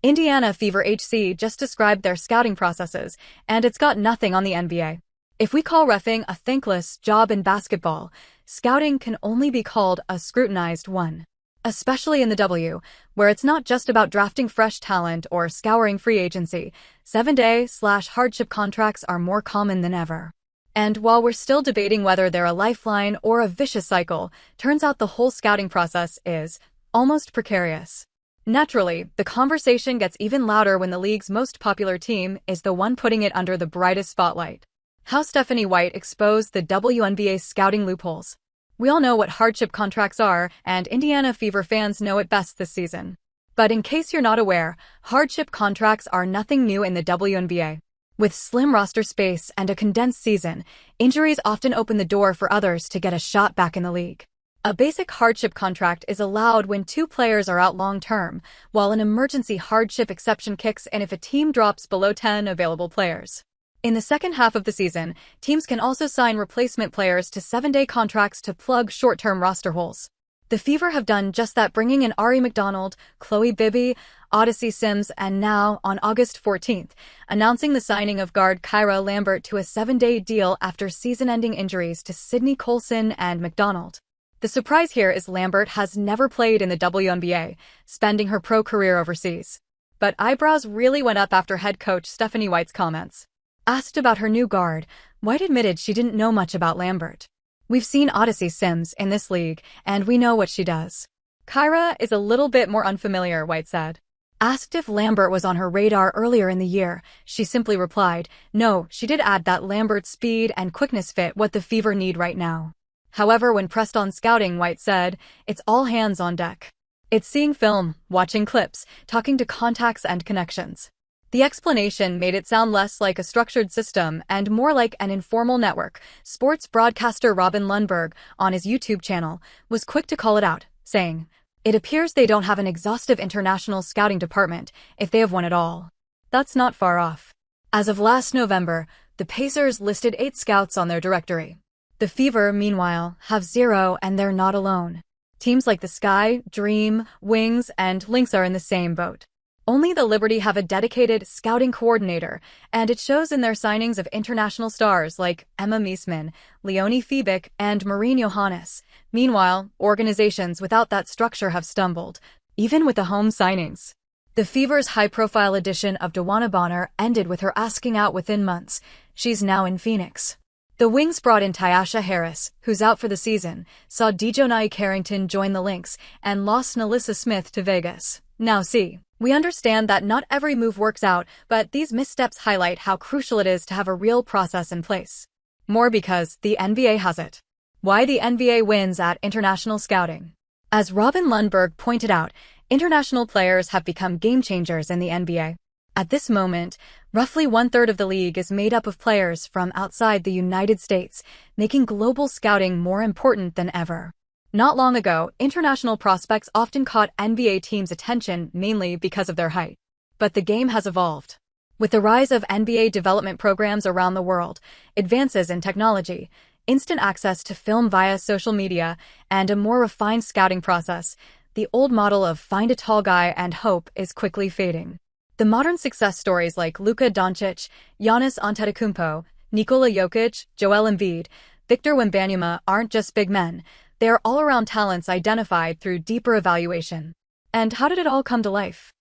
Indiana Fever HC just described their scouting processes, and it's got nothing on the NBA. If we call reffing a thankless job in basketball, scouting can only be called a scrutinized one. Especially in the W, where it's not just about drafting fresh talent or scouring free agency, 7-day/hardship contracts are more common than ever. And while we're still debating whether they're a lifeline or a vicious cycle, turns out the whole scouting process is almost precarious. Naturally, the conversation gets even louder when the league's most popular team is the one putting it under the brightest spotlight. How Stephanie White exposed the WNBA scouting loopholes. We all know what hardship contracts are, and Indiana Fever fans know it best this season. But in case you're not aware, hardship contracts are nothing new in the WNBA. With slim roster space and a condensed season, injuries often open the door for others to get a shot back in the league. A basic hardship contract is allowed when two players are out long-term, while an emergency hardship exception kicks in if a team drops below 10 available players. In the second half of the season, teams can also sign replacement players to 7-day contracts to plug short-term roster holes. The Fever have done just that, bringing in Ari McDonald, Chloe Bibby, Odyssey Sims, and now, on August 14th, announcing the signing of guard Kyra Lambert to a 7-day deal after season-ending injuries to Sydney Colson and McDonald. The surprise here is Lambert has never played in the WNBA, spending her pro career overseas. But eyebrows really went up after head coach Stephanie White's comments. Asked about her new guard, White admitted she didn't know much about Lambert. "We've seen Odyssey Sims in this league, and we know what she does. Kyra is a little bit more unfamiliar," White said. Asked if Lambert was on her radar earlier in the year, she simply replied, "No." She did add that Lambert's speed and quickness fit what the Fever need right now. However, when pressed on scouting, White said, "It's all hands on deck. It's seeing film, watching clips, talking to contacts and connections." The explanation made it sound less like a structured system and more like an informal network. Sports broadcaster Robin Lundberg, on his YouTube channel, was quick to call it out, saying, "It appears they don't have an exhaustive international scouting department, if they have one at all." That's not far off. As of last November, the Pacers listed 8 scouts on their directory. The Fever, meanwhile, have 0, and they're not alone. Teams like the Sky, Dream, Wings, and Lynx are in the same boat. Only the Liberty have a dedicated scouting coordinator, and it shows in their signings of international stars like Emma Meesman, Leonie Fiebig, and Maureen Johannes. Meanwhile, organizations without that structure have stumbled, even with the home signings. The Fever's high-profile addition of Dewana Bonner ended with her asking out within months. She's now in Phoenix. The Wings brought in Tyasha Harris, who's out for the season, saw Dejonai Carrington join the Lynx, and lost Nalissa Smith to Vegas. Now see. We understand that not every move works out, but these missteps highlight how crucial it is to have a real process in place. More because the NBA has it. Why the NBA wins at international scouting. As Robin Lundberg pointed out, international players have become game changers in the NBA. At this moment, roughly 1/3 of the league is made up of players from outside the United States, making global scouting more important than ever. Not long ago, international prospects often caught NBA teams' attention mainly because of their height. But the game has evolved. With the rise of NBA development programs around the world, advances in technology, instant access to film via social media, and a more refined scouting process, the old model of find a tall guy and hope is quickly fading. The modern success stories like Luka Doncic, Giannis Antetokounmpo, Nikola Jokic, Joel Embiid, Victor Wembanyama aren't just big men. They are all-around talents identified through deeper evaluation. And how did it all come to life?